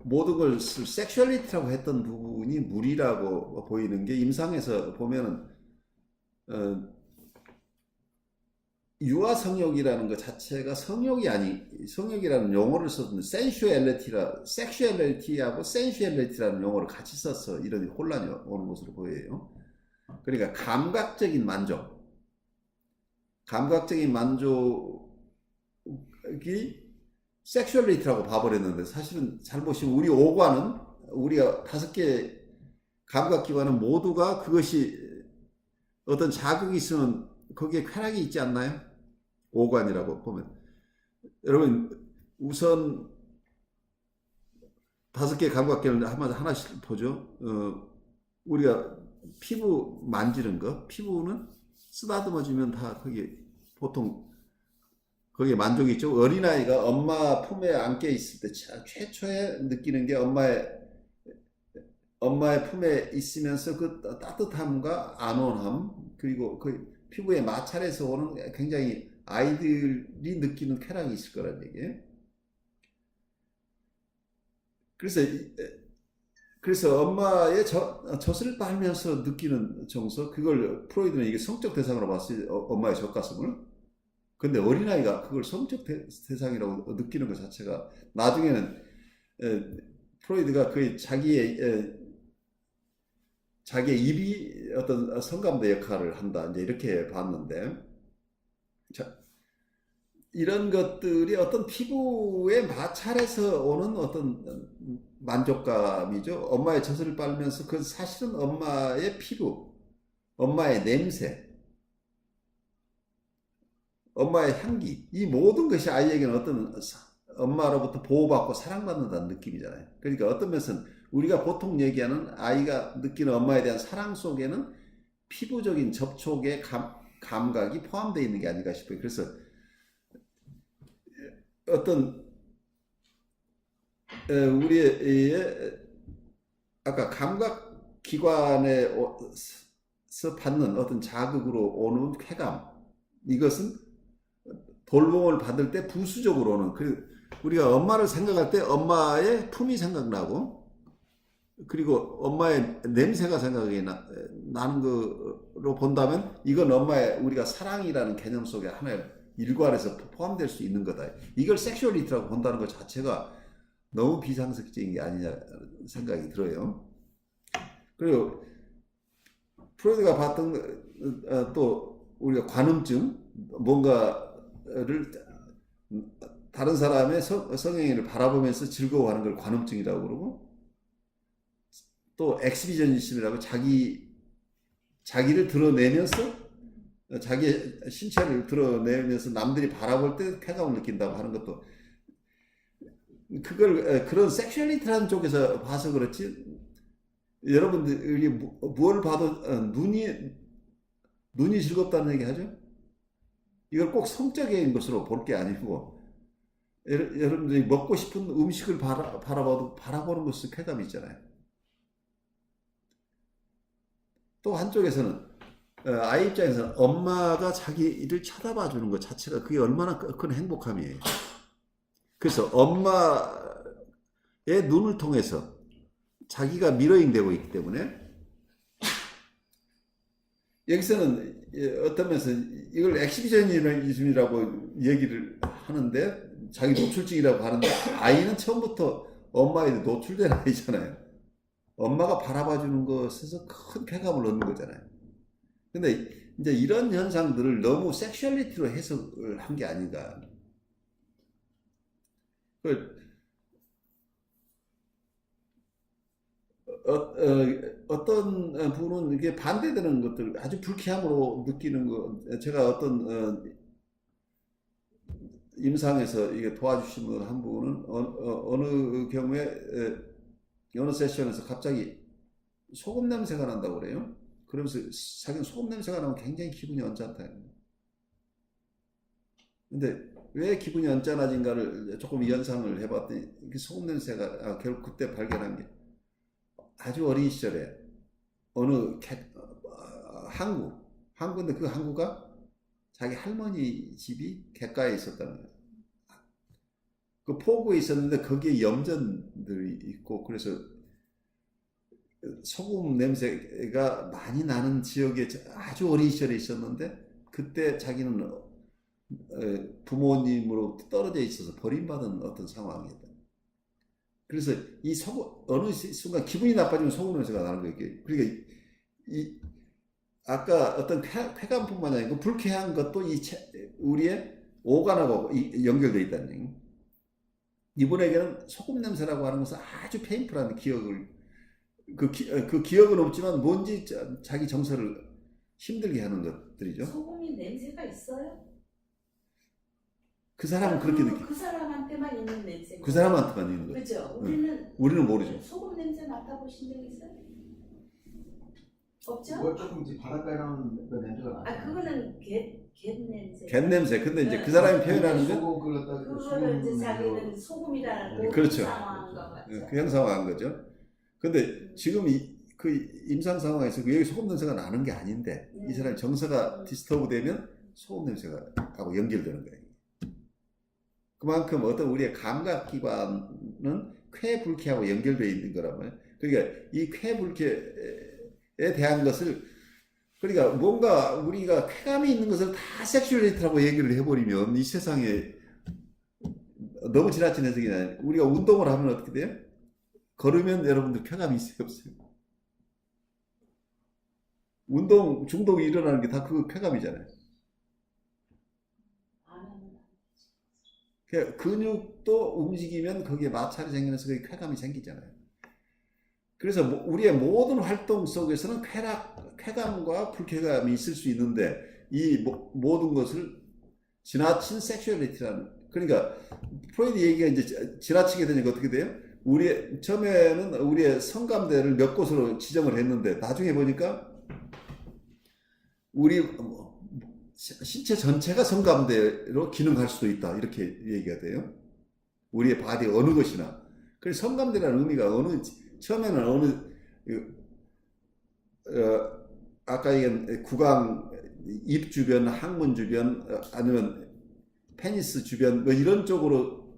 모든 걸 섹슈얼리티라고 했던 부분이 무리라고 보이는 게 임상에서 보면은 유아 성욕이라는 것 자체가 성욕이라는 용어를 썼는데 섹슈얼리티하고 센슈얼리티라는 용어를 같이 써서 이런 혼란이 오는 것으로 보여요. 그러니까 감각적인 만족이 섹슈얼리티라고 봐버렸는데 사실은 잘 보시면 우리 오관은 우리가 5개 감각기관은 모두가 그것이 어떤 자극이 있으면 거기에 쾌락이 있지 않나요? 오관이라고 보면 여러분 우선 5개 감각기관을 하나씩 보죠. 우리가 피부 만지는 거, 피부는 쓰다듬어주면 다 거기에 보통 거기에 만족이 있죠. 어린아이가 엄마 품에 안겨 있을 때 최초에 느끼는 게 엄마의 품에 있으면서 그 따뜻함과 안온함, 그리고 그 피부에 마찰에서 오는 굉장히 아이들이 느끼는 쾌락이 있을 거란 얘기예요. 그래서 엄마의 젖을 빨면서 느끼는 정서, 그걸 프로이드는 이게 성적 대상으로 봤어요. 엄마의 젖가슴을. 근데 어린아이가 그걸 성적 대상이라고 느끼는 것 자체가 나중에는 프로이드가 그 자기의 입이 어떤 성감대 역할을 한다 이제 이렇게 봤는데, 자, 이런 것들이 어떤 피부의 마찰에서 오는 어떤 만족감이죠. 엄마의 젖을 빨면서 그 사실은 엄마의 피부, 엄마의 냄새, 엄마의 향기, 이 모든 것이 아이에게는 어떤 엄마로부터 보호받고 사랑받는다는 느낌이잖아요. 그러니까 어떤 면에서는 우리가 보통 얘기하는 아이가 느끼는 엄마에 대한 사랑 속에는 피부적인 접촉의 감각이 포함되어 있는 게 아닌가 싶어요. 그래서 어떤 우리의 아까 감각기관에서 받는 어떤 자극으로 오는 쾌감, 이것은 돌봄을 받을 때 부수적으로 오는, 우리가 엄마를 생각할 때 엄마의 품이 생각나고, 그리고 엄마의 냄새가 생각이 나는 거로 본다면 이건 엄마의 우리가 사랑이라는 개념 속에 하나의 일관에서 포함될 수 있는 거다. 이걸 섹슈얼리티라고 본다는 것 자체가 너무 비상식적인 게 아니냐 생각이 들어요. 그리고 프로이드가 봤던 또 우리가 관음증, 뭔가를 다른 사람의 성행위를 바라보면서 즐거워하는 걸 관음증이라고 그러고, 또 엑스비저니즘이라고 자기를 드러내면서 자기의 신체를 드러내면서 남들이 바라볼 때 쾌감을 느낀다고 하는 것도, 그걸 그런 섹슈얼리티라는 쪽에서 봐서 그렇지, 여러분들이 뭘 봐도 눈이 즐겁다는 얘기 하죠. 이걸 꼭 성적인 것으로 볼 게 아니고, 여러분들이 먹고 싶은 음식을 바라보는 것이 쾌감이 있잖아요. 또 한쪽에서는 아이 입장에서는 엄마가 자기를 쳐다봐 주는 것 자체가 그게 얼마나 큰 행복함이에요. 그래서 엄마의 눈을 통해서 자기가 미러잉 되고 있기 때문에, 여기서는 어떤 면에서 이걸 엑시비저니즘이라고 얘기를 하는데, 자기 노출증이라고 하는데, 아이는 처음부터 엄마에 노출된 아이잖아요. 엄마가 바라봐주는 것에서 큰 쾌감을 얻는 거잖아요. 근데 이제 이런 현상들을 너무 섹슈얼리티로 해석을 한 게 아닌가. 어떤 분은 이게 반대되는 것들, 아주 불쾌함으로 느끼는 거, 제가 어떤 임상에서 이게 도와주신 한 분은 어느 경우에 어느 세션에서 갑자기 소금 냄새가 난다고 그래요. 그러면서 자기는 소금 냄새가 나면 굉장히 기분이 언짢다. 근데 왜 기분이 언짢아진가를 조금 연상을 해봤더니, 소금 냄새가 결국 그때 발견한 게, 아주 어린 시절에 어느 항구인데 그 항구가 자기 할머니 집이 갯가에 있었다는 거예요. 그 포구에 있었는데 거기에 염전들이 있고, 그래서 소금 냄새가 많이 나는 지역에 아주 어린 시절에 있었는데, 그때 자기는 부모님으로 떨어져 있어서 버림받은 어떤 상황이었다. 그래서 어느 순간 기분이 나빠지면 소금 냄새가 나는 거예요. 그러니까 아까 어떤 쾌감뿐만 아니고 불쾌한 것도 우리의 오간하고 연결되어 있다는 얘기. 이분에게는 소금 냄새라고 하는 것은 아주 페인풀한 기억을, 그 기억은 없지만 뭔지 자기 정서를 힘들게 하는 것들이죠. 소금이 냄새가 있어요? 그 사람은 그렇게 느끼. 그 사람한테만 있는 냄새. 그 사람한테만 있는 거죠. 그렇죠. 우리는 모르죠. 소금 냄새 맡아보신 적 있어요? 없죠? 뭐 조금 이제 바닷가에 나오는 그 냄새가 나. 그거는 갯 냄새. 갯 냄새. 근데 이제 그 사람이 표현하는 건 그거를 이제 자기는 소금이라는 그렇죠. 형상화한 거 같죠. 그 형상화한 거죠. 근데 지금 그 임상 상황에서 여기 소금 냄새가 나는 게 아닌데, 이 사람이 정서가 디스터브 되면 소금 냄새가 하고 연결되는 거예요. 그만큼 어떤 우리의 감각기관은 쾌불쾌하고 연결되어 있는 거라면, 그러니까 이 쾌불쾌에 대한 것을, 그러니까 뭔가 우리가 쾌감이 있는 것을 다 섹슈얼리티라고 얘기를 해버리면 이 세상에 너무 지나친 해석이 나요. 우리가 운동을 하면 어떻게 돼요? 걸으면 여러분들 쾌감이 있어요, 없어요? 운동 중독이 일어나는 게 다 그 쾌감이잖아요. 안 하면 근육도 움직이면 거기에 마찰이 생기면서 그게 쾌감이 생기잖아요. 그래서 우리의 모든 활동 속에서는 쾌감과 불쾌감이 있을 수 있는데 이 모든 것을 지나친 섹슈얼리티라는, 그러니까 프로이드 얘기가 이제 지나치게 되니까 어떻게 돼요? 처음에는 우리의 성감대를 몇 곳으로 지정을 했는데 나중에 보니까 우리 신체 전체가 성감대로 기능할 수도 있다, 이렇게 얘기가 돼요. 우리의 바디 어느 것이나. 그래서 성감대라는 의미가 처음에는 아까 얘기한 구강, 입 주변, 항문 주변, 아니면 페니스 주변 뭐 이런 쪽으로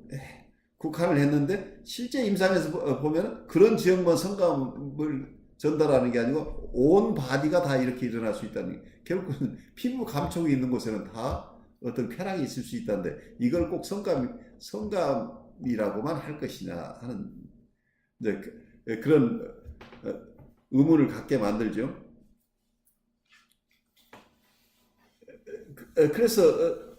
국한을 했는데 실제 임상에서 보면 그런 지역만 성감을 전달하는 게 아니고 온 바디가 다 이렇게 일어날 수 있다는 게, 결국은 피부 감촉이 있는 곳에는 다 어떤 쾌락이 있을 수 있다는데 이걸 꼭 성감이라고만 할 것이냐 하는 이제 그런 의문을 갖게 만들죠. 그래서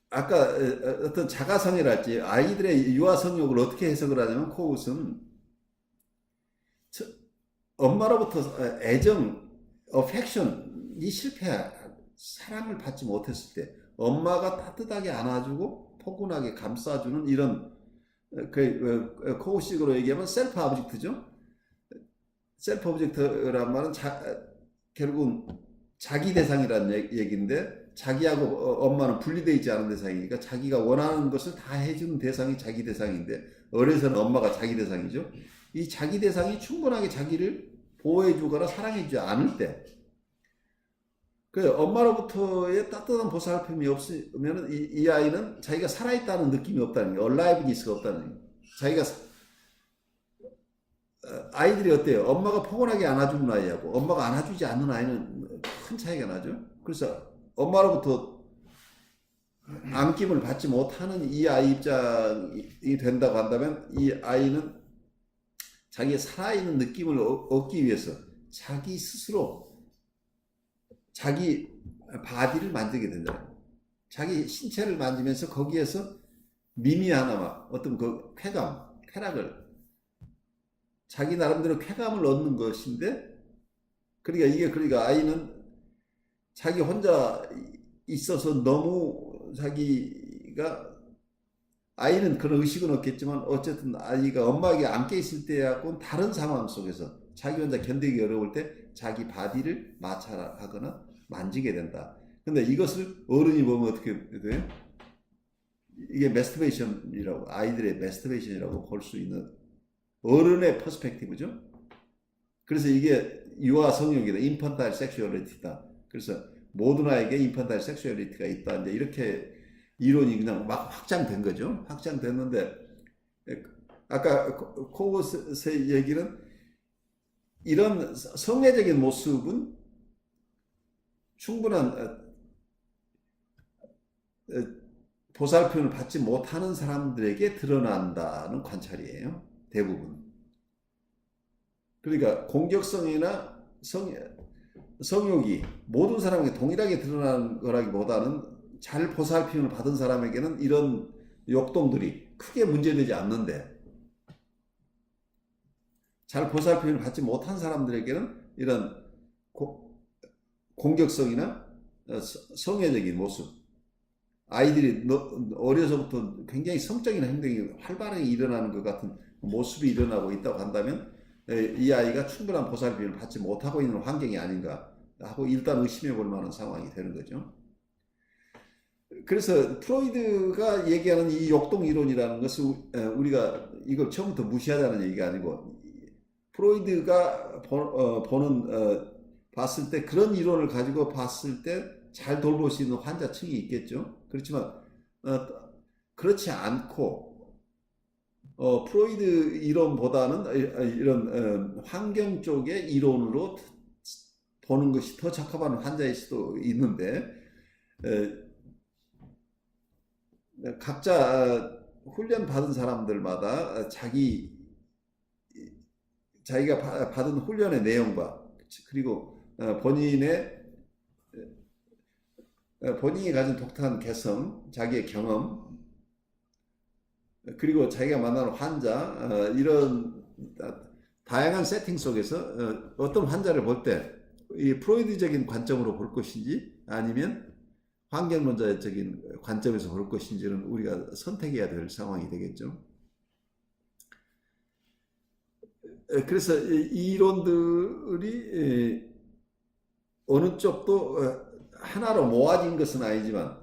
아까 어떤 자가성애랄지 아이들의 유아성욕을 어떻게 해석을 하냐면 코웃은 엄마로부터 애정, 어펙션이 사랑을 받지 못했을 때 엄마가 따뜻하게 안아주고 포근하게 감싸주는 이런 코웃식으로 얘기하면 셀프 오브젝트죠. 셀프 오브젝트란 말은 결국은 자기 대상이라는 얘기인데 자기하고 엄마는 분리되어 있지 않은 대상이니까 자기가 원하는 것을 다 해주는 대상이 자기 대상인데 어려서는 엄마가 자기 대상이죠. 이 자기 대상이 충분하게 자기를 보호해주거나 사랑해주지 않을 때, 그 엄마로부터의 따뜻한 보살핌이 없으면 이 아이는 자기가 살아있다는 느낌이 없다는 게, 얼라이브니스가 없다는 게, 자기가 아이들이 어때요? 엄마가 포근하게 안아주는 아이하고 엄마가 안아주지 않는 아이는 큰 차이가 나죠. 그래서 엄마로부터 안김을 받지 못하는 이 아이 입장이 된다고 한다면 이 아이는 자기의 살아있는 느낌을 얻기 위해서 자기 스스로 자기 바디를 만들게 된다. 자기 신체를 만지면서 거기에서 미미하나마 어떤 그 쾌락을 자기 나름대로 쾌감을 얻는 것인데, 그러니까 아이는 자기 혼자 있어서 너무 아이는 그런 의식은 없겠지만 어쨌든 아이가 엄마에게 안겨 있을 때하고는 다른 상황 속에서 자기 혼자 견디기 어려울 때 자기 바디를 마찰하거나 만지게 된다. 근데 이것을 어른이 보면 어떻게 돼요? 이게 매스터베이션이라고, 아이들의 매스터베이션이라고 볼 수 있는 어른의 퍼스펙티브죠. 그래서 이게 유아 성욕이다, 인펀타일 섹슈얼리티다. 그래서 모든 아이에게 인펀타일 섹슈얼리티가 있다. 이제 이렇게 이론이 그냥 막 확장된 거죠. 확장됐는데 아까 코웃의 얘기는 이런 성애적인 모습은 충분한 보살핌을 받지 못하는 사람들에게 드러난다는 관찰이에요. 대부분. 그러니까 공격성이나 성욕이 모든 사람에게 동일하게 드러나는 거라기보다는 잘 보살핌을 받은 사람에게는 이런 욕동들이 크게 문제되지 않는데, 잘 보살핌을 받지 못한 사람들에게는 이런 공격성이나 성애적인 모습, 아이들이 어려서부터 굉장히 성적인 행동이 활발하게 일어나는 것 같은 모습이 일어나고 있다고 한다면 이 아이가 충분한 보살핌을 받지 못하고 있는 환경이 아닌가 하고 일단 의심해 볼 만한 상황이 되는 거죠. 그래서 프로이드가 얘기하는 이 욕동 이론이라는 것을 우리가 이걸 처음부터 무시하자는 얘기가 아니고, 프로이드가 봤을 때 그런 이론을 가지고 봤을 때 잘 돌볼 수 있는 환자층이 있겠죠. 그렇지만 그렇지 않고 프로이드 이론보다는 이런 환경 쪽의 이론으로 보는 것이 더 적합한 환자일 수도 있는데, 각자 훈련 받은 사람들마다 자기 자기가 받은 훈련의 내용과 그리고 본인이 가진 독특한 개성, 자기의 경험, 그리고 자기가 만나는 환자, 이런 다양한 세팅 속에서 어떤 환자를 볼 때 이 프로이드적인 관점으로 볼 것인지 아니면 환경론자적인 관점에서 볼 것인지는 우리가 선택해야 될 상황이 되겠죠. 그래서 이 이론들이 어느 쪽도 하나로 모아진 것은 아니지만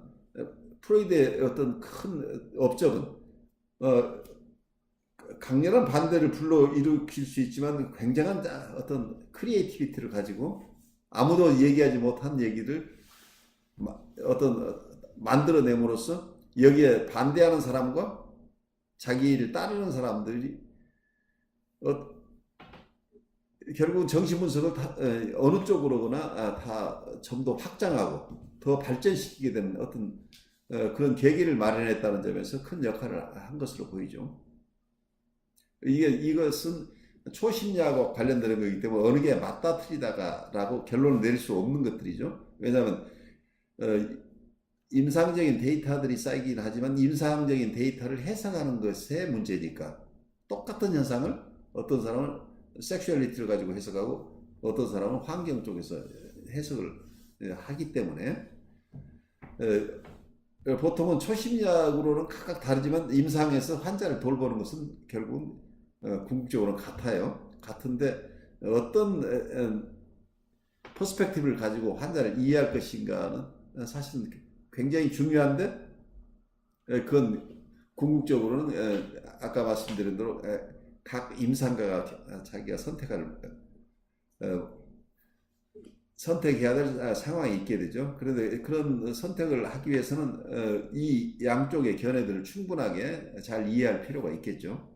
프로이드의 어떤 큰 업적은 강렬한 반대를 불러일으킬 수 있지만 굉장한 어떤 크리에이티비티를 가지고 아무도 얘기하지 못한 얘기를 만들어냄으로써 여기에 반대하는 사람과 자기를 따르는 사람들이 결국 정신분석을 어느 쪽으로거나 다 좀 더 확장하고 더 발전시키게 되는 어떤 그런 계기를 마련했다는 점에서 큰 역할을 한 것으로 보이죠. 이것은 초심리학과 관련되는 거기 때문에 어느 게 맞다 틀리다라고 결론을 내릴 수 없는 것들이죠. 왜냐하면 임상적인 데이터들이 쌓이긴 하지만 임상적인 데이터를 해석하는 것에 문제니까 똑같은 현상을 어떤 사람은 섹슈얼리티를 가지고 해석하고 어떤 사람은 환경 쪽에서 해석을 하기 때문에 보통은 초심리학으로는 각각 다르지만 임상에서 환자를 돌보는 것은 결국 궁극적으로는 같아요. 같은데 어떤 퍼스펙티브를 가지고 환자를 이해할 것인가는 사실은 굉장히 중요한데 그건 궁극적으로는 아까 말씀드린 대로 각 임상가가 자기가 선택해야 될 상황이 있게 되죠. 그런데 그런 선택을 하기 위해서는 이 양쪽의 견해들을 충분하게 잘 이해할 필요가 있겠죠.